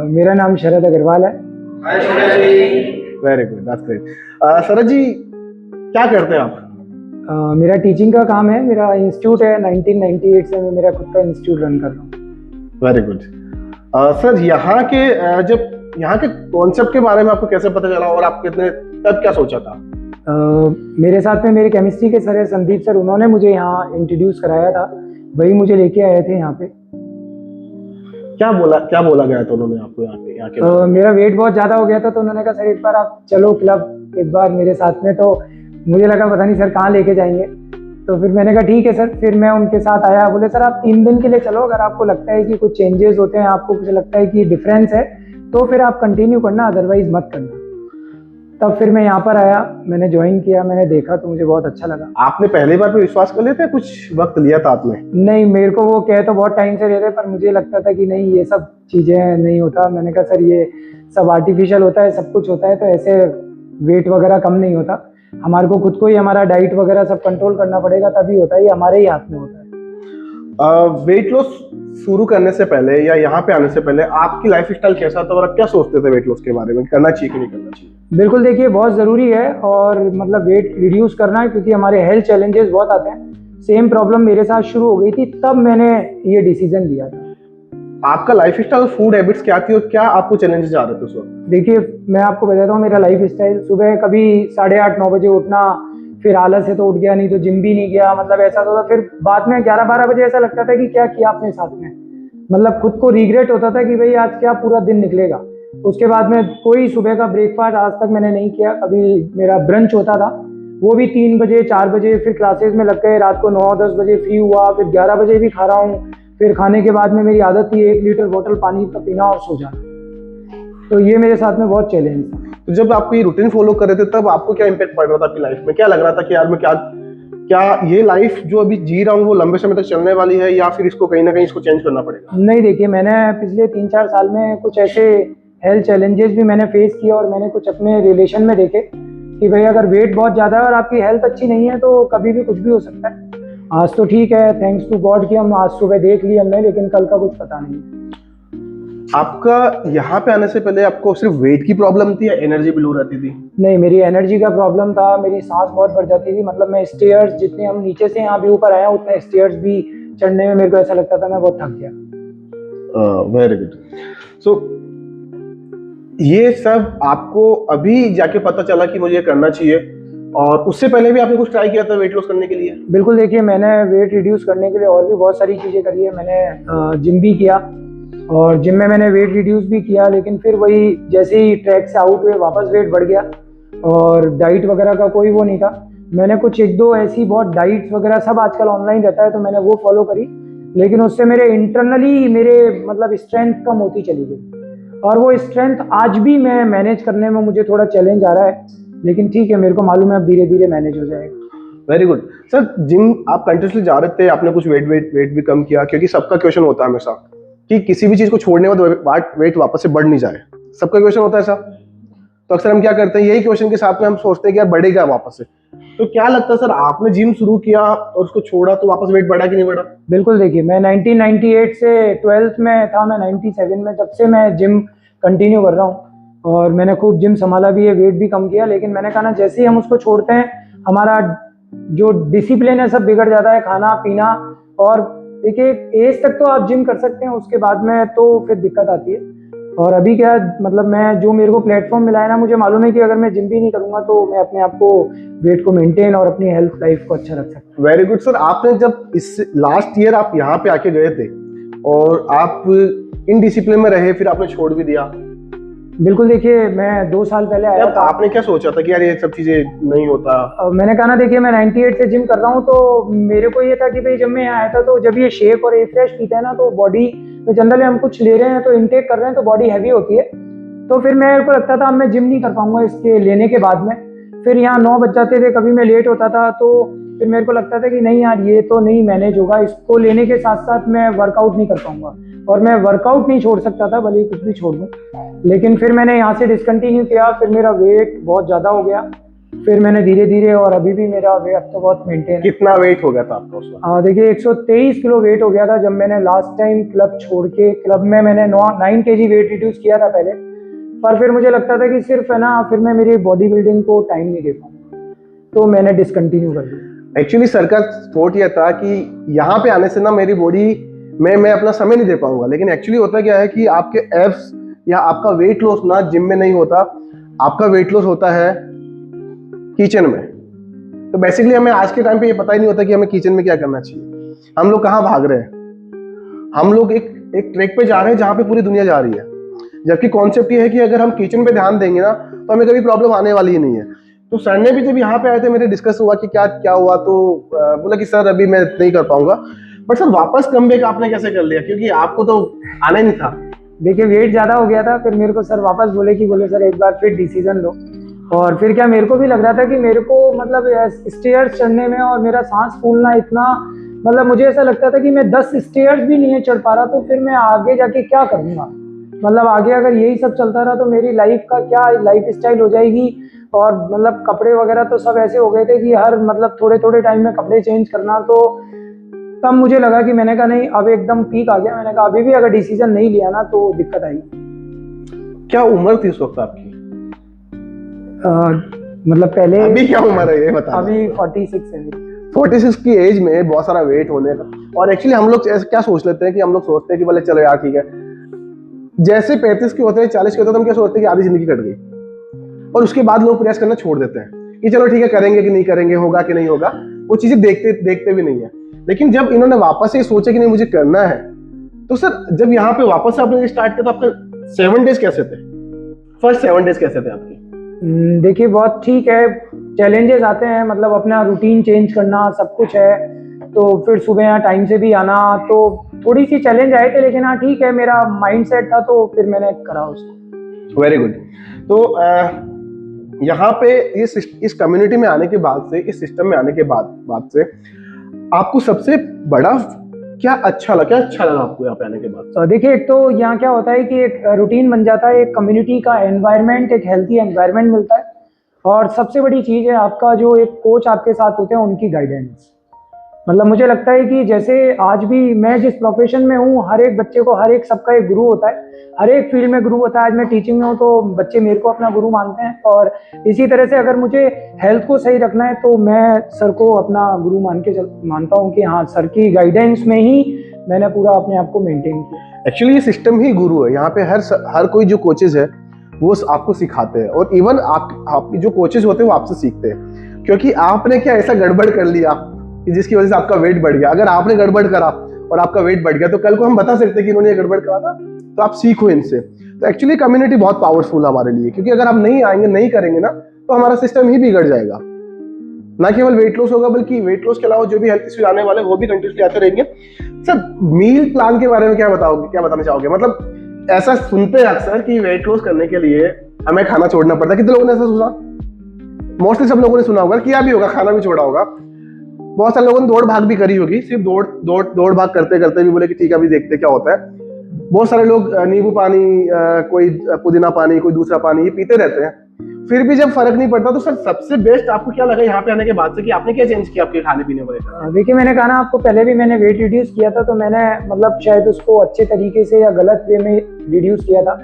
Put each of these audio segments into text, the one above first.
मेरा नाम शरद अग्रवाल है। Hi Sharad ji. Very good, that's great. Sharad ji, क्या करते हैं आप? मेरा टीचिंग का काम है। मेरा इंस्टीट्यूट है, 1998 से मैं मेरा खुद का इंस्टीट्यूट रन कर रहा हूँ। Very good. सर, यहाँ के जब यहाँ के कॉन्सेप्ट के बारे में आपको कैसे पता चला और आप कितने तब क्या सोचा था? मेरे साथ में मेरे केमिस्ट्री के सर है संदीप सर, उन्होंने मुझे यहाँ इंट्रोड्यूस कराया था, वही मुझे लेके आए थे यहाँ पे। क्या बोला गया था उन्होंने आपको यहाँ के मेरा वेट बहुत ज़्यादा हो गया था, तो उन्होंने कहा सर एक बार आप चलो क्लब एक बार मेरे साथ में। तो मुझे लगा पता नहीं सर कहाँ लेके जाएंगे, तो फिर मैंने कहा ठीक है सर। फिर मैं उनके साथ आया, बोले सर आप 3 दिन के लिए चलो, अगर आपको लगता है कि कुछ चेंजेस होते हैं, आपको कुछ लगता है कि डिफरेंस है, तो फिर आप कंटिन्यू करना, अदरवाइज मत करना। तब फिर मैं यहाँ पर आया, मैंने ज्वाइन किया, मैंने देखा तो मुझे बहुत अच्छा लगा। आपने पहली बार पे विश्वास कर लिया था, कुछ वक्त लिया था आपने? नहीं, मेरे को वो कह तो बहुत टाइम से रहे थे, पर मुझे लगता था कि नहीं ये सब चीज़ें नहीं होता। मैंने कहा सर ये सब आर्टिफिशियल होता है, सब कुछ होता है, तो ऐसे वेट वगैरह कम नहीं होता। हमारे को खुद को ही हमारा डाइट वगैरह सब कंट्रोल करना पड़ेगा, तभी होता है, ये हमारे ही हाथ में होता है। वेट लॉस शुरू करने से पहले या यहाँ पे आने से पहले आपकी लाइफ स्टाइल कैसा था और आप क्या सोचते थे वेट लॉस के बारे में, करना चाहिए कि नहीं करना चाहिए? बिल्कुल, देखिए बहुत ज़रूरी है और मतलब वेट रिड्यूस करना है, क्योंकि हमारे हेल्थ चैलेंजेस बहुत आते हैं। सेम प्रॉब्लम मेरे साथ शुरू हो गई थी, तब मैंने ये डिसीजन लिया था। आपका लाइफ स्टाइल, फूड हैबिट्स क्या थी और क्या आपको चैलेंजेस आ रहे थे उस वक्त? देखिए मैं आपको बताता हूँ, मेरा लाइफ स्टाइल सुबह कभी 8:30-9 बजे उठना, फिर आलस से तो उठ गया, नहीं तो जिम भी नहीं गया, मतलब ऐसा तो था। फिर बाद में 11-12 बजे ऐसा लगता था कि क्या किया आपने साथ में, मतलब खुद को रिग्रेट होता था कि भाई आज क्या पूरा दिन निकलेगा। उसके बाद में कोई सुबह का ब्रेकफास्ट आज तक मैंने नहीं किया। कभी मेरा ब्रंच होता था, वो भी 3 बजे 4 बजे, फिर क्लासेस में लग गए, रात को 9-10 बजे फ्री हुआ, फिर 11 बजे भी खा रहा हूँ। फिर खाने के बाद में मेरी आदत थी 1 लीटर बोतल पानी का पीना और सो जाना। तो ये मेरे साथ में बहुत चैलेंज था। तो जब आप ये रूटीन फॉलो कर रहे थे तब आपको क्या इम्पैक्ट पड़ रहा था आपकी लाइफ में? क्या लग रहा था कि यार मैं क्या ये लाइफ जो अभी जी रहा हूँ वो लंबे समय तक चलने वाली है, या फिर इसको कहीं ना कहीं इसको चेंज करना पड़ेगा? नहीं, देखिए मैंने पिछले 3-4 साल में कुछ ऐसे हेल्थ चैलेंजेस भी मैंने फेस किए, और मैंने कुछ अपने रिलेशन में देखे कि भाई अगर वेट बहुत ज़्यादा है और आपकी हेल्थ अच्छी नहीं है तो कभी भी कुछ भी हो सकता है। आज तो ठीक है, थैंक्स टू गॉड कि हम आज सुबह देख लिए हमने, लेकिन कल का कुछ पता नहीं। आपका यहाँ पे आने से पहले आपको सिर्फ वेट की प्रॉब्लम थी या एनर्जी भी लो रहती थी? नहीं, मेरी एनर्जी का प्रॉब्लम था, मेरी सांस बहुत बढ़ जाती थी। मतलब मैं स्टेयर्स, जितने हम नीचे से यहाँ भी ऊपर आया उतने स्टेयर्स भी चढ़ने में मेरे को ऐसा लगता था मैं बहुत थक गया। Very good. सो ये सब आपको अभी जाके पता चला कि मुझे ये करना चाहिए, और उससे पहले भी आपने कुछ ट्राई किया था वेट लॉस करने के लिए? बिल्कुल, देखिए मैंने वेट रिड्यूस करने के लिए और भी बहुत सारी चीज़ें करी है। मैंने जिम भी किया, और जिम में मैंने वेट रिड्यूस भी किया, लेकिन फिर वही जैसे ही ट्रैक से आउट हुए वापस वेट बढ़ गया, और डाइट वगैरह का कोई वो नहीं था। मैंने कुछ 1-2 ऐसी बहुत डाइट्स वगैरह सब आजकल ऑनलाइन रहता है, तो मैंने वो फॉलो करी, लेकिन उससे मेरे इंटरनली मेरे मतलब स्ट्रेंथ कम होती चली गई, और वो स्ट्रेंथ आज भी मैं मैनेज करने में मुझे थोड़ा चैलेंज आ रहा है, लेकिन ठीक है, मेरे को मालूम है अब धीरे धीरे मैनेज हो जाएगा। Very good. सर, जिम आप कंटिन्यूसली जा रहे थे, आपने कुछ वेट भी कम किया, क्योंकि सबका क्वेश्चन होता है हमेशा कि किसी भी चीज को छोड़ने के बाद वेट वापस से बढ़ नहीं जाए। सबका क्वेश्चन होता है ऐसा। तो अक्सर हम क्या करते हैं, यही क्वेश्चन के साथ में हम सोचते हैं कि यार बढ़ेगा वापस से। तो क्या लगता है सर, आपने जिम शुरू किया और उसको छोड़ा तो वापस वेट बढ़ा कि नहीं बढ़ा? बिल्कुल, देखिए मैं 1998 से 12th में था, मैं 97 में, जब से मैं जिम कंटिन्यू कर रहा हूँ, और मैंने खूब जिम संभाला भी है, वेट भी कम किया। लेकिन मैंने कहा ना, जैसे ही हम उसको छोड़ते हैं हमारा जो डिसिप्लिन है सब बिगड़ जाता है, खाना पीना। और देखिए एज तक तो आप जिम कर सकते हैं, उसके बाद में तो फिर दिक्कत आती है। और अभी क्या मतलब मैं जो मेरे को प्लेटफॉर्म मिला है ना, मुझे मालूम है कि अगर मैं जिम भी नहीं करूंगा तो मैं अपने आप को वेट को मेंटेन और अपनी हेल्थ लाइफ को अच्छा रख सकता हूँ। Very good sir. आपने जब इस लास्ट ईयर आप यहाँ पे आके गए थे और आप इनडिसिप्लिन में रहे, फिर आपने छोड़ भी दिया। बिल्कुल, देखिए मैं 2 साल पहले आया था। आपने क्या सोचा था कि यार ये सब चीजें नहीं होता? मैंने कहा ना, देखिए मैं 98 से जिम कर रहा हूँ, तो मेरे को ये था कि भाई जब मैं यहाँ आया था तो जब ये शेक और फ्रेश पीते हैं ना, तो बॉडी में जनरली हम कुछ ले रहे हैं तो इनटेक कर रहे हैं तो बॉडी हैवी होती है। तो फिर मेरे को लगता था अब मैं जिम नहीं कर पाऊंगा इसके लेने के बाद में। फिर यहाँ 9 बज जाते थे, कभी मैं लेट होता था, तो फिर मेरे को लगता था कि नहीं यार ये तो नहीं मैनेज होगा, इसको लेने के साथ साथ मैं वर्कआउट नहीं कर पाऊंगा, और मैं वर्कआउट नहीं छोड़ सकता था भले ही कुछ भी छोड़ दूं। लेकिन फिर मैंने यहाँ से डिसकंटिन्यू किया, फिर मेरा वेट बहुत ज़्यादा हो गया, फिर मैंने धीरे धीरे, और अभी भी मेरा वेट तो बहुत मेंटेन है। कितना वेट हो गया था आपका उस वक्त? देखिए 123 किलो वेट हो गया था जब मैंने लास्ट टाइम क्लब छोड़ के, क्लब में मैंने 9 kg वेट रिड्यूस किया था पहले, पर फिर मुझे लगता था कि सिर्फ है ना, फिर मैं मेरी बॉडी बिल्डिंग को टाइम नहीं दे पाऊंगा, तो मैंने डिसकंटिन्यू कर दिया। एक्चुअली सर का थॉट यह था कि यहाँ पे आने से ना मेरी बॉडी में मैं अपना समय नहीं दे पाऊंगा, लेकिन एक्चुअली होता क्या है कि आपके एब्स या आपका वेट लॉस ना जिम में नहीं होता, आपका वेट लॉस होता है किचन में। तो बेसिकली हमें आज के टाइम पे ये पता ही नहीं होता कि हमें किचन में क्या करना चाहिए। हम लोग कहाँ भाग रहे हैं, हम लोग एक ट्रैक पे जा रहे हैं जहाँ पे पूरी दुनिया जा रही है, जबकि कॉन्सेप्ट ये है कि अगर हम किचन पे ध्यान देंगे ना तो हमें कभी प्रॉब्लम आने वाली ही नहीं है। तो सर ने भी जब यहाँ पे आए थे, मेरे डिस्कस हुआ कि क्या क्या हुआ, तो बोला कि सर अभी मैं नहीं कर पाऊंगा। बट सर वापस कम बैक आपने कैसे कर लिया, क्योंकि आपको तो आना ही नहीं था। देखिए वेट ज्यादा हो गया था, फिर मेरे को सर वापस बोले सर एक बार फिर डिसीजन लो। और फिर क्या, मेरे को भी लग रहा था कि मेरे को मतलब स्टेयर्स चढ़ने में और मेरा सांस फूलना इतना, मतलब मुझे ऐसा लगता था कि मैं 10 स्टेयर्स भी नहीं चढ़ पा रहा, तो फिर मैं आगे जाके क्या करूँगा। मतलब आगे अगर यही सब चलता रहा तो मेरी लाइफ का क्या लाइफ स्टाइल हो जाएगी। और मतलब कपड़े वगैरह तो सब ऐसे हो गए थे कि हर मतलब थोड़े थोड़े टाइम में कपड़े चेंज करना। तो तब मुझे लगा कि मैंने कहा नहीं, अब एकदम पीक आ गया। मैंने कहा अभी भी अगर डिसीजन नहीं लिया ना तो दिक्कत आएगी। क्या उम्र थी उस वक्त आपकी? मतलब पहले अभी क्या उम्र है ये बता। अभी 46 है। 46 की एज में बहुत सारा वेट होने का, और एक्चुअली हम लोग क्या सोच लेते हैं कि हम लोग सोचते हैं कि बोले चलो यार ठीक है, जैसे 35 के होते हैं 40 के होते हैं तो हम क्या सोचते हैं कि आधी जिंदगी कट गई, और उसके बाद लोग प्रयास करना छोड़ देते हैं कि चलो ठीक है करेंगे कि नहीं करेंगे, होगा कि नहीं होगा, वो चीजें देखते देखते भी नहीं है। लेकिन जब इन्होंने वापस से सोचा कि नहीं मुझे करना है, तो सर जब यहाँ पे वापस से आपने स्टार्ट किया तो आपका 7 डेज कैसे थे? फर्स्ट 7 डेज कैसे थे आपके? देखिए बहुत ठीक है, चैलेंजेस आते हैं, मतलब अपना रूटीन चेंज करना सब कुछ है, तो फिर सुबह यहाँ टाइम से भी आना, तो थोड़ी सी चैलेंज आए थे, लेकिन हाँ ठीक है, मेरा माइंड सेट था तो फिर मैंने करा उसको। Very good. तो यहाँ पे इस कम्युनिटी में आने के बाद से, इस सिस्टम में आने के बाद से आपको सबसे बड़ा क्या अच्छा लगा आपको यहाँ पे आने के बाद? तो देखिए एक तो यहाँ क्या होता है कि एक रूटीन बन जाता है, एक कम्युनिटी का एनवायरनमेंट, एक हेल्थी एनवायरनमेंट मिलता है, और सबसे बड़ी चीज़ है आपका जो एक कोच आपके साथ होते हैं उनकी गाइडेंस। मतलब मुझे लगता है कि जैसे आज भी मैं जिस प्रोफेशन में हूँ, हर एक बच्चे को, हर एक सबका एक गुरु होता है, हर एक फील्ड में गुरु होता है। आज मैं टीचिंग में हूँ तो बच्चे मेरे को अपना गुरु मानते हैं, और इसी तरह से अगर मुझे हेल्थ को सही रखना है तो मैं सर को अपना गुरु मानता हूँ कि हाँ, सर की गाइडेंस में ही मैंने पूरा अपने आप को मेंटेन किया। एक्चुअली ये सिस्टम ही गुरु है। यहाँ पे हर कोई जो कोचेज है वो आपको सिखाते हैं, और इवन आपके जो कोचेज होते हैं वो आपसे सीखते हैं, क्योंकि आपने क्या ऐसा गड़बड़ कर लिया कि जिसकी वजह से आपका वेट बढ़ गया। अगर आपने गड़बड़ करा और आपका वेट बढ़ गया तो कल को हम बता सकते हैं कि इन्होंने ये गड़बड़ करा था, तो आप सीखो इनसे। तो एक्चुअली कम्युनिटी बहुत पावरफुल है हमारे लिए, क्योंकि अगर आप नहीं आएंगे, नहीं करेंगे ना, तो हमारा सिस्टम ही बिगड़ जाएगा। ना केवल वेट लॉस होगा, बल्कि वेट लॉस के अलावा जो भी हेल्थ इश्यूज आने वाले वो भी कंटिन्यूसली आते रहेंगे। सर मील प्लान के बारे में क्या बताना चाहोगे? मतलब ऐसा सुनते हैं अक्सर कि वेट लॉस करने के लिए हमें खाना छोड़ना पड़ता है। कितने लोगों ने ऐसा सुना? मोस्टली सब लोगों ने सुना होगा, किया भी होगा, खाना भी छोड़ा होगा। बहुत सारे लोगों ने दौड़ भाग भी करी होगी, सिर्फ दौड़ भाग करते करते भी बोले कि ठीक है अभी देखते क्या होता है। बहुत सारे लोग नींबू पानी, कोई पुदीना पानी, कोई दूसरा पानी, ये पीते रहते हैं, फिर भी जब फर्क नहीं पड़ता। तो सर सबसे बेस्ट आपको क्या लगा यहाँ पे आने के बाद से कि आपने क्या चेंज किया आपके खाने पीने को लेकर? देखिए मैंने कहा ना आपको, पहले भी मैंने वेट रिड्यूस किया था, तो मैंने मतलब शायद उसको अच्छे तरीके से या गलत वे में रिड्यूस किया था,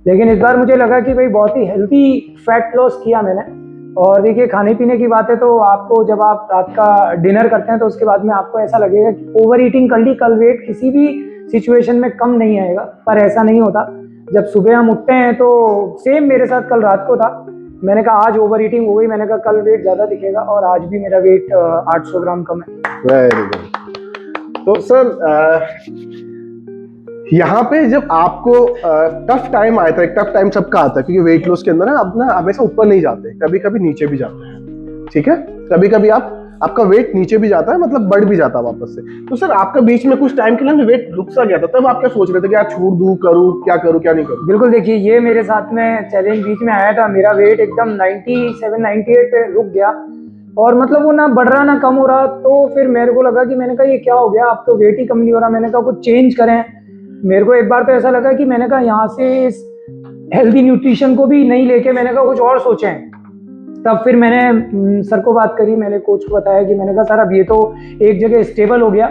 लेकिन इस बार मुझे लगा कि भाई बहुत ही हेल्थी फैट लॉस किया मैंने। और देखिए खाने पीने की बात है तो आपको, जब आप रात का डिनर करते हैं तो उसके बाद में आपको ऐसा लगेगा कि ओवर ईटिंग कर ली, कल वेट किसी भी सिचुएशन में कम नहीं आएगा, पर ऐसा नहीं होता। जब सुबह हम उठते हैं तो सेम मेरे साथ कल रात को था, मैंने कहा आज ओवर ईटिंग हो गई, मैंने कहा कल वेट ज्यादा दिखेगा, और आज भी मेरा वेट 800 ग्राम कम है। Very good. तो सर यहाँ पे जब आपको टफ टाइम आया था, एक टफ टाइम सबका आता है, क्योंकि वेट लॉस के अंदर ना अपना हमेशा ऊपर नहीं जाते, कभी कभी नीचे भी जाते हैं, ठीक है? कभी कभी आपका वेट नीचे भी जाता है, मतलब बढ़ भी जाता है वापस से। तो सर आपका बीच में कुछ टाइम के लिए वेट रुक सा गया था, तब आप क्या सोच रहे थे कि यार छोड़ दूं, करूं, क्या करूं क्या नहीं करूं? बिल्कुल, देखिए ये मेरे साथ में चैलेंज बीच में आया था। मेरा वेट एकदम 97-98 पे रुक गया, और मतलब वो ना बढ़ रहा ना कम हो रहा। तो फिर मेरे को लगा कि, मैंने कहा ये क्या हो गया, अब तो वेट ही कम नहीं हो रहा। मैंने कहा कुछ चेंज करें। मेरे को एक बार तो ऐसा लगा कि मैंने कहा यहाँ से इस हेल्दी न्यूट्रिशन को भी नहीं लेके मैंने कहा कुछ और सोचें। तब फिर मैंने सर को बात करी, मैंने कोच को बताया कि मैंने कहा सर अब ये तो एक जगह स्टेबल हो गया।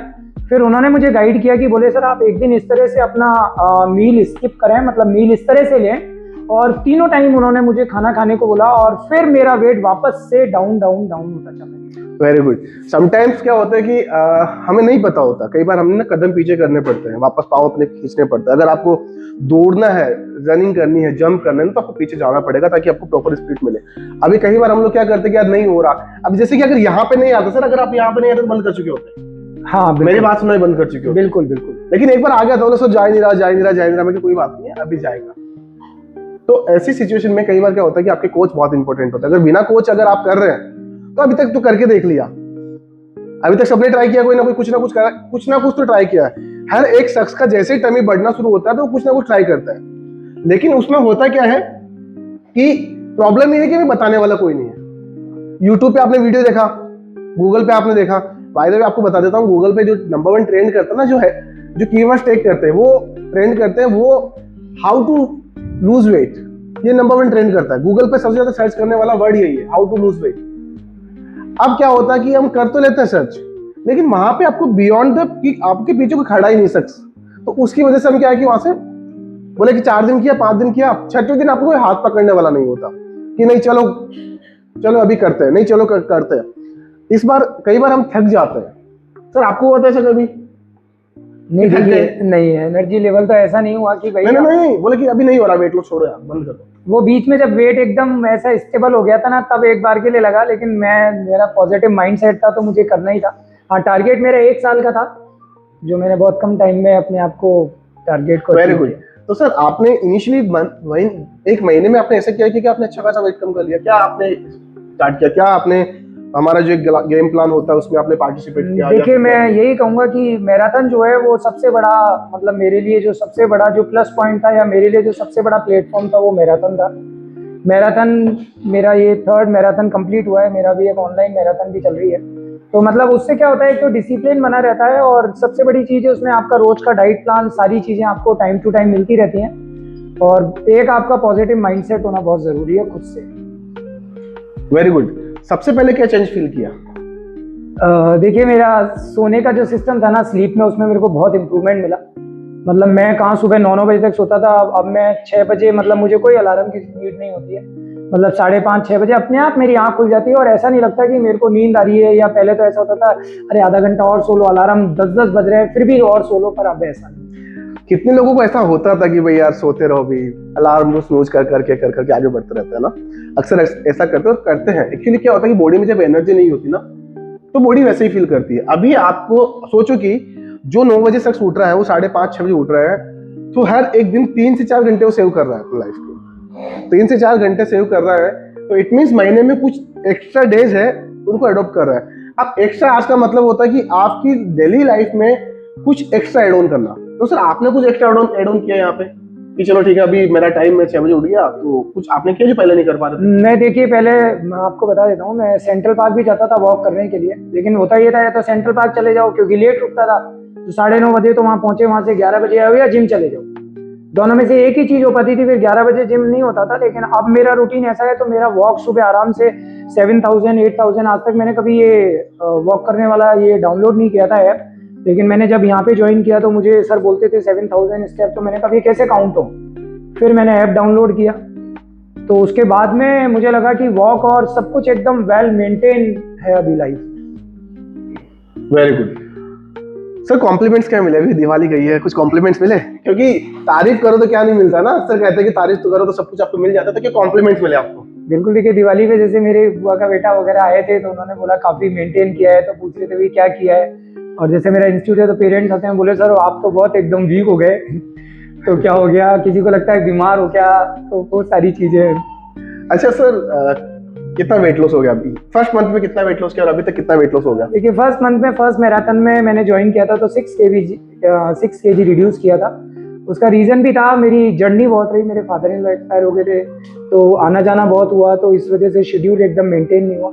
फिर उन्होंने मुझे गाइड किया कि बोले सर आप एक दिन इस तरह से अपना मील स्किप करें, मतलब मील इस तरह से लें, और तीनों टाइम उन्होंने मुझे खाना खाने को बोला, और फिर मेरा वेट वापस से डाउन डाउन डाउन होता चला गया। Very good. समटाइम्स क्या होता है कि हमें नहीं पता होता, कई बार हमें ना कदम पीछे करने पड़ते हैं, वापस पाँव अपने खींचने पड़ते हैं। अगर आपको दौड़ना है, रनिंग करनी है, जंप करना है, तो आपको पीछे जाना पड़ेगा ताकि आपको प्रॉपर स्पीड मिले। अभी कई बार हम लोग क्या करते हैं कि यार नहीं हो रहा, अब जैसे कि अगर यहाँ पे नहीं आता सर, अगर आप यहाँ पे नहीं आते तो बंद कर चुके होते हैं। हाँ मेरी बात सुनना ही बंद कर चुके हो। बिल्कुल बिल्कुल। लेकिन एक बार आ गया था, सर जा ही नहीं रहा, जा ही नहीं रहा, जा ही नहीं रहा, मैं कोई बात नहीं है अभी जाएगा। तो ऐसी सिचुएशन में कई बार क्या होता है कि आपके कोच बहुत इंपॉर्टेंट होता है। अगर बिना कोच अगर आप कर रहे हैं तो अभी तक तो करके देख लिया, अभी तक सबने ट्राई किया, कोई ना कोई कुछ ना कुछ तो ट्राई किया है। हर एक शख्स का जैसे ही टमी बढ़ना शुरू होता है तो वो कुछ ना कुछ ट्राई करता है, लेकिन उसमें होता क्या है कि प्रॉब्लम ये है कि हमें बताने वाला कोई नहीं है। यूट्यूब पे आपने वीडियो देखा, गूगल पे आपने देखा, बाय द वे आपको बता देता हूँ, गूगल पे जो नंबर 1 ट्रेंड करता है ना, जो कीवर्ड्स टेक करते हैं, वो ट्रेंड करते हैं, वो हाउ टू लूज वेट, ये नंबर 1 ट्रेंड करता है। गूगल पे सबसे ज्यादा सर्च करने वाला वर्ड यही है, हाउ टू लूज वेट। अब क्या होता है कि हम कर तो लेते हैं सर्च, लेकिन वहां पे आपको बियॉन्ड द कि आपके पीछे कोई खड़ा ही नहीं शख्स, तो उसकी वजह से हम क्या है कि वहां से बोले कि 4 दिन किया, 5 दिन किया, 6वें दिन आपको कोई हाथ पकड़ने वाला नहीं होता कि नहीं चलो चलो अभी करते हैं, नहीं चलो करते हैं। इस बार कई बार हम थक जाते हैं। सर आपको हुआ था ऐसा कभी? नहीं देखिए, नहीं एनर्जी लेवल तो ऐसा नहीं हुआ कि भाई नहीं बोले कि अभी नहीं हो रहा, वेट लॉस छोड़ो यार, बंद कर दो। वो बीच में जब वेट एकदम ऐसा स्टेबल हो गया था ना, तब एक बार के लिए लगा, लेकिन मेरा पॉजिटिव माइंडसेट था तो मुझे करना ही था। हाँ, टारगेट मेरा 1 साल का था, जो मैंने बहुत कम टाइम में अपने आप को टारगेट को वेरी गुड। तो सर आपने इनिशियली 1 महीने में आपने ऐसा किया कि आपने अच्छा खासा वेट कम कर लिया? क्या आपने स्टार्ट किया, क्या आपने हमारा जो एक गेम प्लान होता है उसमें आपने पार्टिसिपेट किया? देखिए मैं यही कहूंगा कि मैराथन जो है वो सबसे बड़ा, मतलब मेरे लिए जो सबसे बड़ा जो प्लस पॉइंट था, या मेरे लिए जो सबसे बड़ा प्लेटफॉर्म था, वो मैराथन था। मैराथन मेरा ये 3rd मैराथन कंप्लीट हुआ है, मेरा भी एक ऑनलाइन मैराथन भी चल रही है। तो मतलब उससे क्या होता है, एक तो डिसिप्लिन बना रहता है, और सबसे बड़ी चीज़ है उसमें आपका रोज का डाइट प्लान, सारी चीज़ें आपको टाइम टू टाइम मिलती रहती हैं, और एक आपका पॉजिटिव माइंडसेट होना बहुत ज़रूरी है खुद से। Very good. सबसे पहले क्या चेंज फील किया? देखिए मेरा सोने का जो सिस्टम था ना, स्लीप में, उसमें मेरे को बहुत इंप्रूवमेंट मिला। मतलब मैं कहाँ सुबह 9 बजे तक सोता था, अब मैं 6 बजे, मतलब मुझे कोई अलार्म की नीड नहीं होती है, मतलब 5:30-6 बजे अपने आप मेरी आंख खुल जाती है, और ऐसा नहीं लगता कि मेरे को नींद आ रही है। या पहले तो ऐसा होता था, अरे आधा घंटा और सो लो, अलार्म 10-10 बज रहे हैं फिर भी और सो लो, पर अब ऐसा नहीं। कितने लोगों को ऐसा होता था कि भाई यार सोते रहो, भी अलार्म स्नूज कर करके आगे बढ़ते रहते हैं ना, अक्सर ऐसा करते हैं। एक्चुअली क्या होता है कि बॉडी में जब एनर्जी नहीं होती ना, तो बॉडी वैसे ही फील करती है। अभी आपको सोचो कि जो 9 बजे शख्स उठ रहा है, वो 5:30-6 बजे उठ रहा है, तो हर एक दिन 3 से 4 घंटे वो सेव कर रहा है अपनी लाइफ को, 3 से 4 घंटे सेव कर रहा है, तो इट मीन्स महीने में कुछ एक्स्ट्रा डेज है उनको अडॉप्ट कर रहा है। अब एक्स्ट्रा आज का मतलब होता है कि आपकी डेली लाइफ में कुछ एक्स्ट्रा एड ऑन करना। तो सर आपने कुछ एक्स्ट्रा एड ऑन किया यहाँ पे कि चलो ठीक है अभी मेरा टाइम में 6 बजे उठ गया, तो कुछ आपने किया जो पहले नहीं कर पा रहे थे? मैं देखिए, पहले मैं आपको बता देता हूँ, मैं सेंट्रल पार्क भी जाता था वॉक करने के लिए, लेकिन होता ये था, या तो सेंट्रल पार्क चले जाओ क्योंकि लेट उठता था, तो 9:30 बजे तो वहाँ पहुंचे, वहाँ से 11 बजे आओ, या जिम चले जाओ, दोनों में से एक ही चीज हो पाती थी। फिर 11 बजे जिम नहीं होता था, लेकिन अब मेरा रूटीन ऐसा है, तो मेरा वॉक सुबह आराम से 7,000-8,000, आज तक मैंने कभी ये वॉक करने वाला ये डाउनलोड नहीं किया था ऐप, लेकिन मैंने जब यहाँ पे ज्वाइन किया तो मुझे सर बोलते थे 7,000 स्टेप, तो मैंने कभी कैसे काउंट हो, फिर मैंने ऐप डाउनलोड किया, तो उसके बाद में मुझे लगा कि वॉक और सब कुछ एकदम वेल मेंटेन है अभी life. Very good. Sir compliments क्या मिले? अभी दिवाली गई है, कुछ कॉम्प्लीमेंट्स मिले? क्योंकि तारीफ करो तो क्या नहीं मिलता ना, अक्सर कहते हैं कि तारीफ तो करो तो सब कुछ आपको मिल जाता है, तो क्या कॉम्प्लीमेंट्स मिले आपको? बिल्कुल, देखिए दिवाली पे जैसे मेरे बुआ का बेटा वगैरह आए थे, तो उन्होंने बोला काफी मेंटेन किया है, तो पूछ रहे थे भाई क्या किया है, और जैसे मेरा इंस्टीट्यूट है तो पेरेंट्स आते हैं, बोले सर आप तो बहुत एकदम वीक हो गए तो क्या हो गया, किसी को लगता है बीमार हो क्या, तो वो सारी चीजें। अच्छा सर कितना वेट लॉस हो गया अभी? फर्स्ट मंथ में कितना वेट लॉस किया और अभी तक कितना वेट लॉस हो गया? देखिए फर्स्ट मंथ में, फर्स्ट मैराथन में मैंने ज्वाइन किया था, तो 6 kg रिड्यूस किया था। उसका रीजन भी था, मेरी जर्नी बहुत रही, मेरे फादर इन लॉ एक्सपायर हो गए थे, तो आना जाना बहुत हुआ, तो इस वजह से शेड्यूल एकदम मेंटेन नहीं हुआ।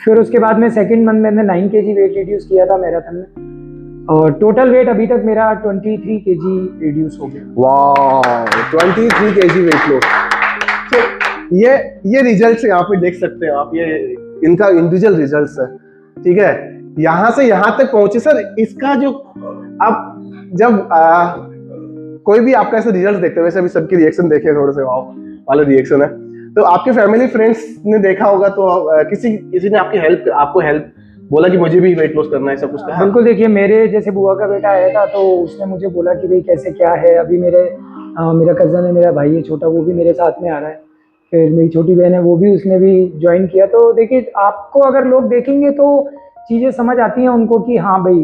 फिर उसके बाद में सेकंड मंथ मैंने 9 kg वेट रिड्यूस किया था मैराथन में, और टोटल वेट अभी तक मेरा 23 kg रिड्यूस हो गया। वाह, 23 kg वेट लॉस। ये रिजल्ट्स यहाँ पे देख सकते हो आप, ये इनका इंडिविजुअल रिजल्ट्स है, ठीक है। यहाँ से यहाँ तक पहुंचे सर, इसका जो आप जब कोई भी आपका ऐसे रिजल्ट देखते हैं, वैसे अभी सबकी रिएक्शन देखे, थोड़े से वाव वाले रिएक्शन है, तो आपके फैमिली फ्रेंड्स ने देखा होगा, तो किसी ने आपको हेल्प बोला कि मुझे भी वेट लॉस करना है, ऐसा कुछ कहा? बिल्कुल, देखिए मेरे जैसे बुआ का बेटा आया था तो उसने मुझे बोला कि भाई कैसे क्या है। अभी मेरा कज़न है, मेरा भाई है छोटा, वो भी मेरे साथ में आ रहा है। फिर मेरी छोटी बहन है, वो भी, उसने भी ज्वाइन किया। तो देखिए आपको अगर लोग देखेंगे तो चीज़ें समझ आती हैं उनको कि हाँ भाई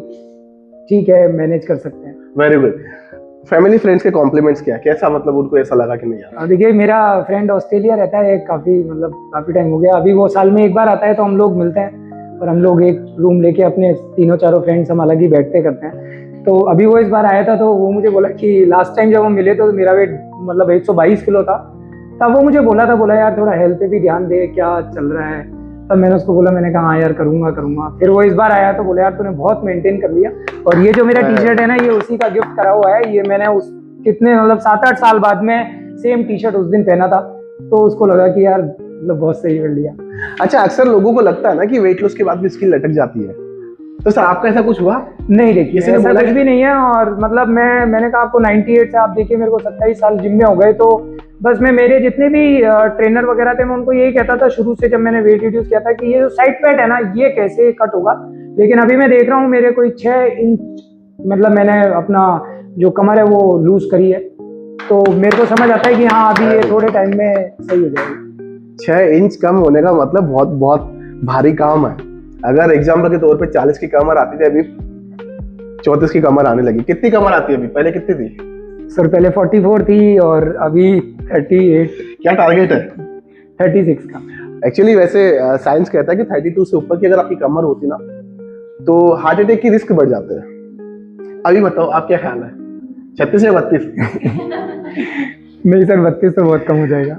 ठीक है, मैनेज कर सकते हैं। Very good. फैमिली फ्रेंड्स के कॉम्प्लीमेंट्स क्या, कैसा मतलब उनको ऐसा लगा कि नहीं यार? देखिए मेरा फ्रेंड ऑस्ट्रेलिया रहता है, काफ़ी टाइम हो गया। अभी वो साल में एक बार आता है तो हम लोग मिलते हैं, और हम लोग एक रूम लेके अपने तीनों चारों फ्रेंड्स हम अलग ही बैठते करते हैं। तो अभी वो इस बार आया था तो वो मुझे बोला कि लास्ट टाइम जब हम मिले तो मेरा वेट मतलब 122 किलो था। तब वो मुझे बोला यार थोड़ा हेल्थ पे भी ध्यान दे, क्या चल रहा है। तब मैंने उसको बोला, मैंने कहा हाँ यार करूँगा। फिर वो इस बार आया तो बोला यार तूने बहुत मेंटेन कर लिया। और ये जो मेरा टी शर्ट है ना, ये उसी का गिफ्ट करा हुआ है। ये मैंने उस कितने मतलब 7-8 साल बाद में सेम टी शर्ट उस दिन पहना था, तो उसको लगा कि यार मतलब बहुत सही कर लिया। अच्छा, अक्सर लोगों को लगता है ना कि वेट लॉस के बाद भी स्किन लटक जाती है, तो सर आपका ऐसा कुछ हुआ? नहीं, देखिए किसी ने ऐसा बोला कुछ भी नहीं है। और मतलब मैंने कहा आपको 98 से आप देखिए मेरे को 27 साल जिम में हो गए। तो बस मैं मेरे जितने भी ट्रेनर वगैरह थे, मैं उनको यही कहता था शुरू से जब मैंने वेट रिड्यूस किया था कि ये जो साइड फैट है ना, ये कैसे कट होगा। लेकिन अभी मैं देख रहा हूँ मेरे कोई 6 इंच मतलब मैंने अपना जो कमर है वो लूज करी है। तो मेरे को समझ आता है कि हाँ अभी ये थोड़े टाइम में सही हो जाएगी। 6 इंच कम होने का मतलब बहुत बहुत भारी काम है। अगर एग्जाम्पल के तौर पे 40 की कमर आती थी, अभी 34 की कमर आने लगी। कितनी कमर आती है अभी, पहले कितनी थी? सर पहले 44 थी और अभी 38। क्या टारगेट है? 36 का। एक्चुअली वैसे साइंस कहता है कि 32 से ऊपर की अगर आपकी कमर होती ना, तो हार्ट अटैक की रिस्क बढ़ जाते हैं। अभी बताओ आप क्या ख्याल है, 36 या 32? नहीं सर, 32 तो बहुत कम हो जाएगा।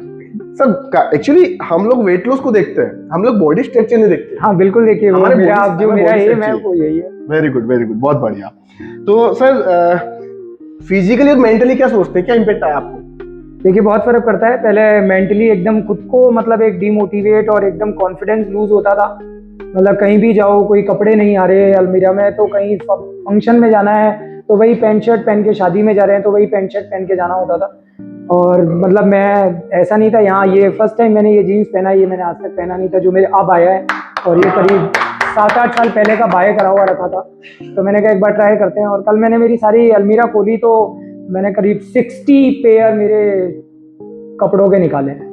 सर एक्चुअली हम लोग वेट लॉस को देखते हैं, हम लोग बॉडी स्ट्रक्चर नहीं देखते। हाँ बिल्कुल, देखिए हमारे मेरा body- आप जो हमारे मेरा body एम है structure वो यही है। वेरी गुड, बहुत बढ़िया। तो सर फिजिकली और मेंटली क्या सोचते हैं, क्या इम्पैक्ट आया आपको? देखिए बहुत फर्क पड़ता है। पहले मेंटली एकदम खुद को मतलब एक डिमोटिवेट और एकदम कॉन्फिडेंस लूज होता था। मतलब कहीं भी जाओ, कोई कपड़े नहीं आ रहे अलमीरा में, तो कहीं फंक्शन में जाना है तो वही पैंट शर्ट पहन के, शादी में जा रहे हैं तो वही पैंट शर्ट पहन के जाना होता था। और मतलब मैं ऐसा नहीं था, यहाँ ये फर्स्ट टाइम मैंने ये जीन्स पहना, ये मैंने आज तक पहना नहीं था जो मेरे अब आया है। और ये करीब 7-8 साल पहले का बाय करा हुआ रखा था। तो मैंने कहा एक बार ट्राई करते हैं। और कल मैंने मेरी सारी अलमीरा खोली तो मैंने करीब 60 पेयर मेरे कपड़ों के निकाले हैं,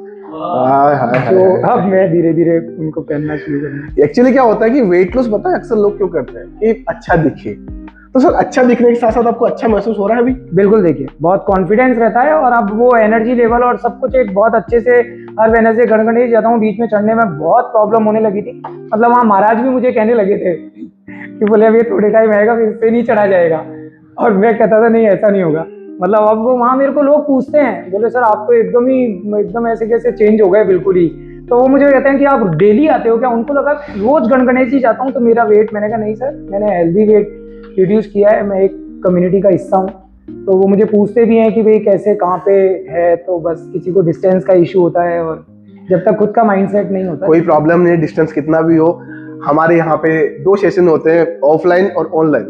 जो अब मैं धीरे धीरे उनको पहनना शुरू करूंगा। एक्चुअली क्या होता है कि वेट लॉस पता है अक्सर लोग क्यों करते हैं कि अच्छा दिखे। तो सर अच्छा दिखने के साथ साथ आपको अच्छा महसूस हो रहा है अभी? बिल्कुल, देखिए बहुत कॉन्फिडेंस रहता है और अब वो एनर्जी लेवल और सब कुछ एक बहुत अच्छे से। हर वेडनेसडे गड़गड़ी जाता हूँ, बीच में चढ़ने में बहुत प्रॉब्लम होने लगी थी। मतलब वहाँ महाराज भी मुझे कहने लगे थे कि बोले अब ये थोड़े टाइम आएगा फिर इससे नहीं चढ़ा जाएगा। और मैं कहता था नहीं ऐसा नहीं होगा। मतलब अब वो वहाँ मेरे को लोग पूछते हैं, बोले सर आप तो एकदम ऐसे कैसे चेंज हो गए बिल्कुल ही। तो वो मुझे कहते हैं कि आप डेली आते हो क्या? उनको लगा रोज गणगणेश ही जाता हूँ तो मेरा वेट। मैंने कहा नहीं सर, मैंने हेल्दी वेट रिड्यूस किया है, मैं एक कम्युनिटी का हिस्सा हूँ। तो वो मुझे पूछते भी हैं कि भाई कैसे कहाँ पे है, तो बस किसी को डिस्टेंस का इशू होता है और जब तक खुद का माइंडसेट नहीं होता कोई प्रॉब्लम नहीं, डिस्टेंस कितना भी हो। हमारे यहाँ पे 2 सेशन होते हैं, ऑफलाइन और ऑनलाइन।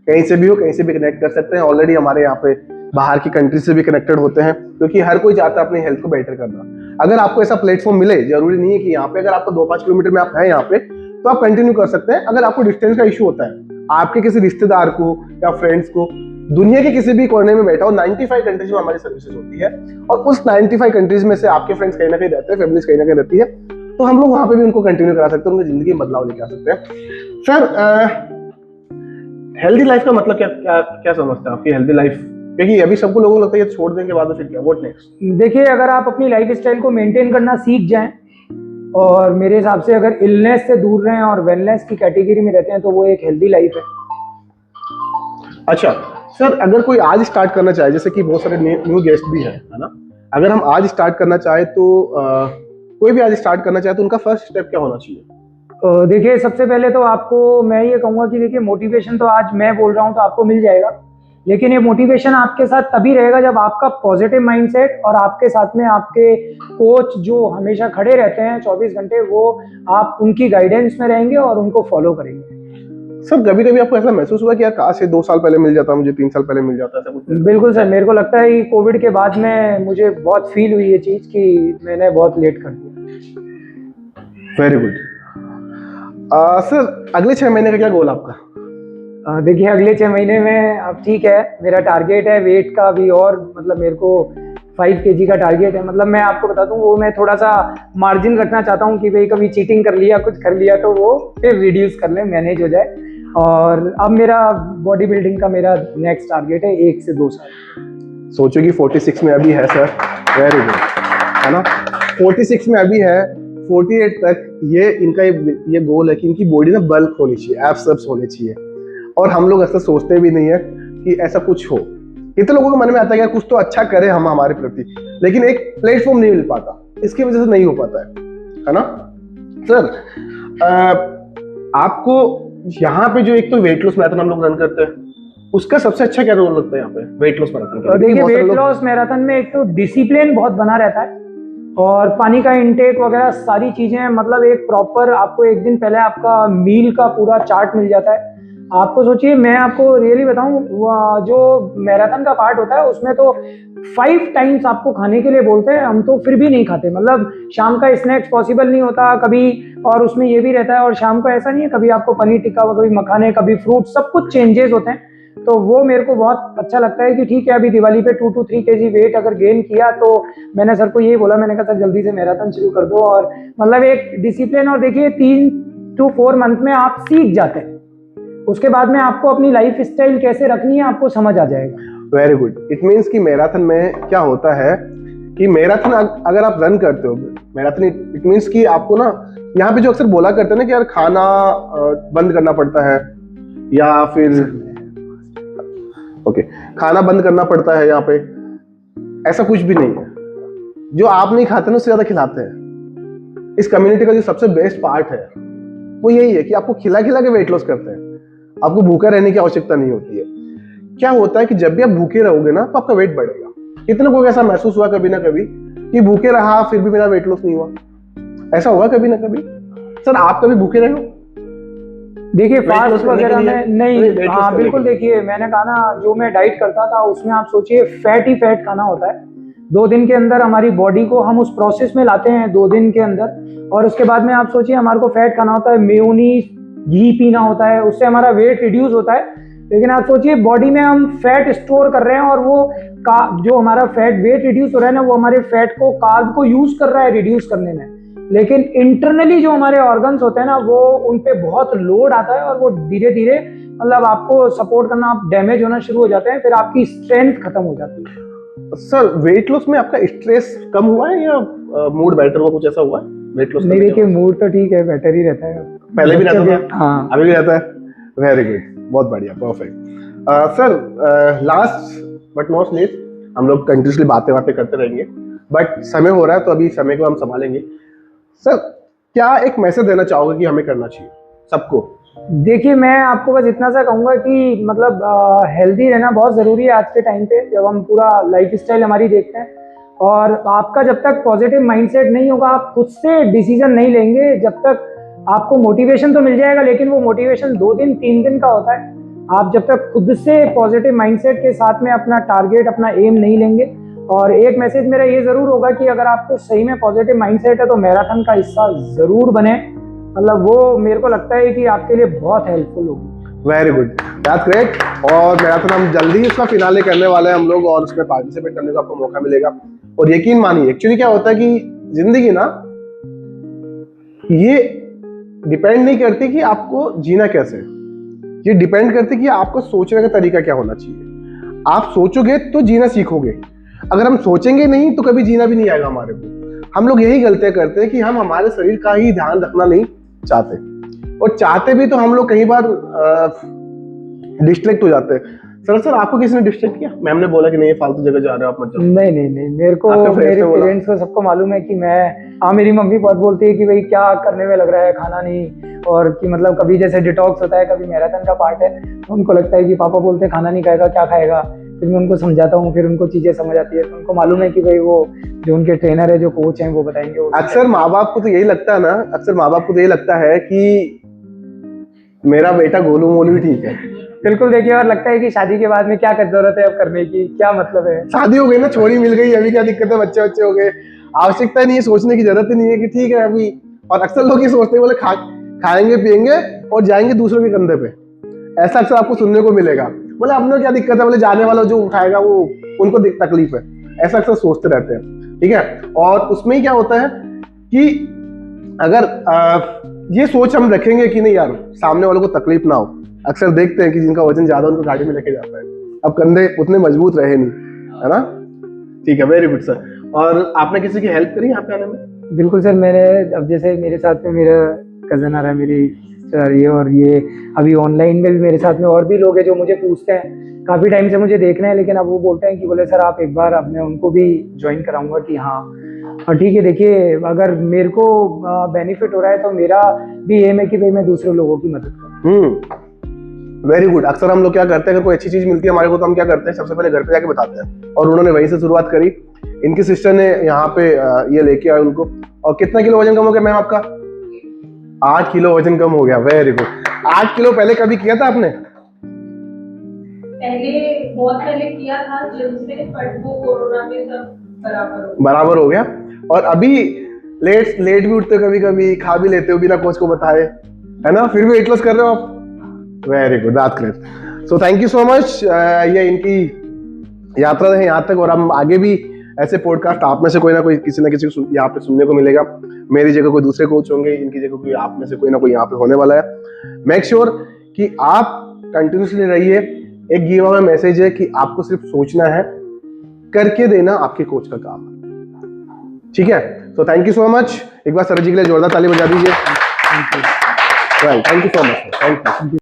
कहीं से भी हो, कहीं से भी कनेक्ट कर सकते हैं। ऑलरेडी हमारे यहाँ पे बाहर की कंट्री से भी कनेक्टेड होते हैं, क्योंकि हर कोई चाहता है अपनी हेल्थ को बेटर करना। अगर आपको ऐसा प्लेटफॉर्म मिले, जरूरी नहीं है कि यहाँ पे, अगर आपको 2-5 किलोमीटर में आप हैं यहाँ पे, तो आप कंटिन्यू कर सकते हैं। अगर आपको डिस्टेंस का इशू होता है, आपके किसी रिश्तेदार को या फ्रेंड्स को दुनिया के किसी भी कोने में बैठा हो, 95 कंट्रीज में हमारी सर्विसेज होती है। और उस 95 कंट्रीज में से आपके फ्रेंड्स कहीं ना कहीं रहते हैं, फैमिलीज कहीं ना कहीं रहती है, तो हम लोग वहां पे भी उनको कंटिन्यू करा सकते हैं, उनकी जिंदगी में बदलाव लेके आ सकते हैं। सर हेल्दी लाइफ का मतलब क्या क्या क्या समझते हैं आपकी हेल्दी लाइफ? क्योंकि अभी सबको लोगों को लगता है ये छोड़ देने के बाद फिर क्या, व्हाट नेक्स्ट? देखिए अगर आप अपनी लाइफ स्टाइल को मेंटेन करना सीख जाएं और मेरे हिसाब से अगर इलनेस से दूर रहें और वेलनेस की कैटेगरी में रहते हैं, तो वो एक हेल्दी लाइफ है। अच्छा सर, अगर कोई आज स्टार्ट करना चाहे, जैसे कि बहुत सारे न्यू गेस्ट भी है ना, अगर हम आज स्टार्ट करना चाहे तो कोई भी आज स्टार्ट करना चाहे तो उनका फर्स्ट स्टेप क्या होना चाहिए? देखिए सबसे पहले तो आपको मैं ये कहूँगा कि देखिए मोटिवेशन तो आज मैं बोल रहा हूँ तो आपको मिल जाएगा, लेकिन ये मोटिवेशन आपके साथ तभी रहेगा जब आपका पॉजिटिव माइंडसेट और आपके साथ में आपके कोच जो हमेशा खड़े रहते हैं 24 घंटे, वो आप उनकी गाइडेंस में रहेंगे और उनको फॉलो करेंगे। सर कभी कभी आपको ऐसा महसूस हुआ कि यार काश ये 2 साल पहले मिल जाता, मुझे 3 साल पहले मिल जाता, ऐसा कुछ? बिल्कुल सर, मेरे को लगता है कि कोविड के बाद में मुझे बहुत फील हुई ये चीज़ कि मैंने बहुत लेट कर दिया। Very good. सर अगले 6 महीने का क्या गोल आपका? देखिए अगले 6 महीने में अब ठीक है, मेरा टारगेट है वेट का भी, और मतलब मेरे को 5 kg का टारगेट है। मतलब मैं आपको बता दूं, वो मैं थोड़ा सा मार्जिन रखना चाहता हूं कि भाई कभी चीटिंग कर लिया, कुछ कर लिया तो वो फिर रिड्यूस कर ले, मैनेज हो जाए। और अब मेरा बॉडी बिल्डिंग का मेरा नेक्स्ट टारगेट है 1 से 2 साल। सोचो कि 46 में अभी है सर, वेरी गुड, है ना? 46 में अभी है, 48 तक ये इनका ये गोल है कि इनकी बॉडी ना बल्क होनी चाहिए, एब्स एब्स होने चाहिए। और हम लोग ऐसा सोचते भी नहीं है कि ऐसा कुछ हो। कितने लोगों के मन में आता है यार कुछ तो अच्छा करें हम हमारे प्रति, लेकिन एक प्लेटफॉर्म नहीं मिल पाता, इसकी वजह से नहीं हो पाता है ना? सर आपको यहाँ पे जो एक तो वेट लॉस मैराथन हम लोग रन करते हैं, उसका सबसे अच्छा क्या रोल लगता है यहाँ पे वेट लॉस मैराथन का? देखिए वेट लॉस मैराथन में एक तो डिसिप्लिन बहुत बना रहता है, और पानी का इंटेक वगैरह सारी चीजें, मतलब एक प्रॉपर आपको एक दिन पहले आपका मील का पूरा चार्ट मिल जाता है। आपको सोचिए, मैं आपको रियली बताऊं, जो मैराथन का पार्ट होता है उसमें तो 5 टाइम्स आपको खाने के लिए बोलते हैं, हम तो फिर भी नहीं खाते। मतलब शाम का स्नैक्स पॉसिबल नहीं होता कभी, और उसमें ये भी रहता है, और शाम को ऐसा नहीं है, कभी आपको पनीर टिक्का, कभी मखाने, कभी फ्रूट, सब कुछ चेंजेस होते हैं। तो वो मेरे को बहुत अच्छा लगता है कि ठीक है, अभी दिवाली पे 2 to 3 kg वेट अगर गेन किया, तो मैंने सर को यही बोला, मैंने कहा सर जल्दी से मैराथन शुरू कर दो। और मतलब एक डिसिप्लिन, और देखिए 3 to 4 मंथ में आप सीख जाते हैं, उसके बाद में आपको अपनी लाइफ स्टाइल कैसे रखनी है आपको समझ आ जाएगा। Very good. इट मीन्स कि मैराथन में क्या होता है कि मैराथन अगर आप रन करते हो मैराथन, इट मीन्स कि आपको ना यहाँ पे जो अक्सर बोला करते हैं ना कि यार खाना बंद करना पड़ता है, या फिर ओके खाना बंद करना पड़ता है यहाँ पे, ऐसा कुछ भी नहीं है। जो आप नहीं खाते ना उससे ज्यादा खिलाते हैं। इस कम्युनिटी का जो सबसे बेस्ट पार्ट है वो यही है कि आपको खिला खिला के वेट लॉस करते हैं, आपको भूखा रहने की आवश्यकता नहीं होती है। क्या होता है कि जब भी आप भूखे रहोगे ना तो आपका वेट बढ़ेगा। कितने लोगों को ऐसा महसूस हुआ कभी ना कभी कि भूखे रहा फिर भी मेरा वेट लॉस नहीं हुआ? ऐसा हुआ कभी ना कभी? सर आप कभी भूखे रहे हो? देखिए फास्ट वगैरह में नहीं, हाँ बिल्कुल। देखिए मैंने कहा ना, जो मैं डाइट करता था उसमें आप सोचिए फैट ही फैट खाना होता है। 2 दिन के अंदर हमारी बॉडी को हम उस प्रोसेस में लाते हैं 2 दिन के अंदर, और उसके बाद में आप सोचिए हमारे को फैट खाना होता है, मेयोनीज, घी पीना होता है, उससे हमारा वेट रिड्यूस होता है। लेकिन आप सोचिए बॉडी में हम फैट स्टोर कर रहे हैं, और वो जो हमारा फैट वेट रिड्यूस हो रहा है ना, वो हमारे फैट को, कार्ब को यूज कर रहा है रिड्यूस करने में। लेकिन इंटरनली जो हमारे ऑर्गन्स होते हैं ना, वो उन पे बहुत लोड आता है, और वो धीरे धीरे मतलब आपको सपोर्ट करना, आप डैमेज होना शुरू हो जाते हैं, फिर आपकी स्ट्रेंथ खत्म हो जाती है। सर वेट लॉस में आपका स्ट्रेस कम हुआ है या मूड बेटर हुआ, कुछ ऐसा हुआ है वेट लॉस? नहीं देखिए, मूड तो ठीक है, बेटर ही रहता है। पहले भी रहता था, हाँ अभी भी रहता है। वेरी गुड, बहुत बढ़िया, perfect. Sir last but not least, हम लोग कंटिन्यूसली बातें करते रहेंगे, बट समय हो रहा है तो अभी समय को हम संभालेंगे। सर क्या एक मैसेज देना चाहोगे कि हमें करना चाहिए सबको? देखिए मैं आपको बस इतना सा कहूँगा कि मतलब हेल्दी रहना बहुत ज़रूरी है आज के टाइम पे, जब हम पूरा लाइफ स्टाइल हमारी देखते हैं। और आपका जब तक पॉजिटिव माइंडसेट नहीं होगा, आप खुद से डिसीजन नहीं लेंगे, जब तक आपको मोटिवेशन तो मिल जाएगा, लेकिन वो मोटिवेशन 2 दिन 3 दिन का होता है। आप जब तक खुद से पॉजिटिव माइंडसेट के साथ में अपना टारगेट, अपना एम नहीं लेंगे। और एक मैसेज मेरा ये ज़रूर होगा कि अगर आपको सही में पॉजिटिव माइंडसेट है तो मैराथन का हिस्सा ज़रूर बने। मतलब वो मेरे को लगता है कि आपके लिए बहुत हेल्पफुल होगी। Very good, that's great. और मैराथन हम जल्दी ही उसका फिनाले करने वाले हैं हम लोग, और उसमें पार्टिसिपेट करने का आपको मौका मिलेगा। और यकीन मानिए, एक्चुअली क्या होता है कि जिंदगी ना ये डिपेंड नहीं करती कि आपको जीना कैसे, ये डिपेंड करती कि आपको सोचने का तरीका क्या होना चाहिए। आप सोचोगे तो जीना सीखोगे, अगर हम सोचेंगे नहीं तो कभी जीना भी नहीं आएगा हमारे को। हम लोग यही गलतियां करते हैं कि हम हमारे शरीर का ही ध्यान रखना नहीं चाहते, और चाहते भी तो हम लोग कई बार डिस्ट्रैक्ट हो जाते हैं। सर आपको किसी ने डिस्ट्रैक्ट किया? मैम ने बोला कि नहीं फालतू जगह जा रहे हो आप, मत जाओ। नहीं, मेरे को, मेरे पेरेंट्स को सबको मालूम है कि मैं, हाँ मेरी मम्मी बहुत बोलती है कि भाई क्या करने में लग रहा है, खाना नहीं, और कि मतलब कभी जैसे डिटॉक्स होता है, कभी मैराथन का पार्ट है, तो उनको लगता है कि पापा बोलते हैं खाना नहीं खाएगा, क्या खाएगा। फिर मैं उनको समझाता हूँ, फिर उनको चीज़ें समझ आती है, तो उनको मालूम है कि भाई वो जो उनके ट्रेनर है, जो कोच हैं, वो बताएंगे। वो अक्सर माँ बाप को तो यही लगता है ना, अक्सर माँ बाप को तो यही लगता है कि मेरा बेटा गोलू मोलू ही ठीक है। बिल्कुल देखिए, और लगता है कि शादी के बाद में क्या जरूरत है अब करने की, क्या मतलब है। शादी हो गई ना, छोरी मिल गई, अभी क्या दिक्कत है, बच्चे बच्चे हो गए, आवश्यकता नहीं है, सोचने की जरूरत ही नहीं है कि ठीक है अभी। और अक्सर लोग ये सोचते हैं बोले खाएंगे पिएंगे और जाएंगे दूसरों के कंधे पे। ऐसा अक्सर आपको सुनने को मिलेगा, बोले अपने क्या दिक्कत है, बोले जाने वाला जो उठाएगा वो उनको तकलीफ है, ऐसा अक्सर सोचते रहते हैं। ठीक है, और उसमें ही क्या होता है कि अगर ये सोच हम रखेंगे कि नहीं यार सामने वालों को तकलीफ ना हो, अक्सर देखते हैं कि जिनका वजन ज्यादा उनको गाड़ी में लेके जाता है, अब कंधे उतने मजबूत रहे नहीं, है ना। ठीक है, वेरी गुड सर। और आपने किसी की हेल्प करी यहाँ पे आने में? बिल्कुल सर, मैंने अब जैसे मेरे साथ में मेरा कज़न आ रहा है, मेरी सिस्टर आ रही है, और ये अभी ऑनलाइन में भी मेरे साथ में और भी लोग हैं जो मुझे पूछते हैं, काफ़ी टाइम से मुझे देखना है, लेकिन अब वो बोलते हैं कि बोले सर आप एक बार, अब मैं उनको भी ज्वाइन कराऊंगा कि हाँ। और ठीक है, देखिए अगर मेरे को बेनिफिट हो रहा है तो मेरा भी एम है कि भाई मैं दूसरे लोगों की मदद करूँ। Very good. अक्सर हम लोग क्या करते हैं, अगर कोई अच्छी चीज मिलती है हमारे को तो हम क्या करते हैं, सबसे पहले घर पे जाके बताते हैं, और उन्होंने वहीं से शुरुआत करी। इनकी सिस्टर ने यहाँ पे ये लेके आए उनको। और कितना किलो वजन कम हो गया मैम आपका? 8 किलो वजन कम हो गया, वेरी गुड। 8 किलो पहले कभी किया था आपने? पहले बहुत पहले किया था जिम से, बट वो कोरोना में सब बराबर हो गया। और अभी लेट भी उठते हो, कभी कभी खा भी लेते हो बिना कोच को बताए, है ना, फिर भी वेट लॉस कर रहे हो आप। Very good, that's great. So thank you so much. ये इनकी यात्रा है यहाँ तक, और हम आगे भी ऐसे पॉडकास्ट आप में से कोई ना कोई किसी ना किसी को यहाँ पे सुनने को मिलेगा। मेरी जगह कोई दूसरे कोच होंगे, इनकी जगह कोई आप में से कोई ना कोई यहाँ पे होने वाला है। मेक श्योर कि आप कंटिन्यूसली रहिए। एक गिव अवे मैसेज है कि आपको सिर्फ सोचना है, करके देना आपके कोच का काम है। ठीक है, तो थैंक यू सो मच। एक बार सर जी के लिए जोरदार ताली बजा दीजिए। Thank you so much. Thank you.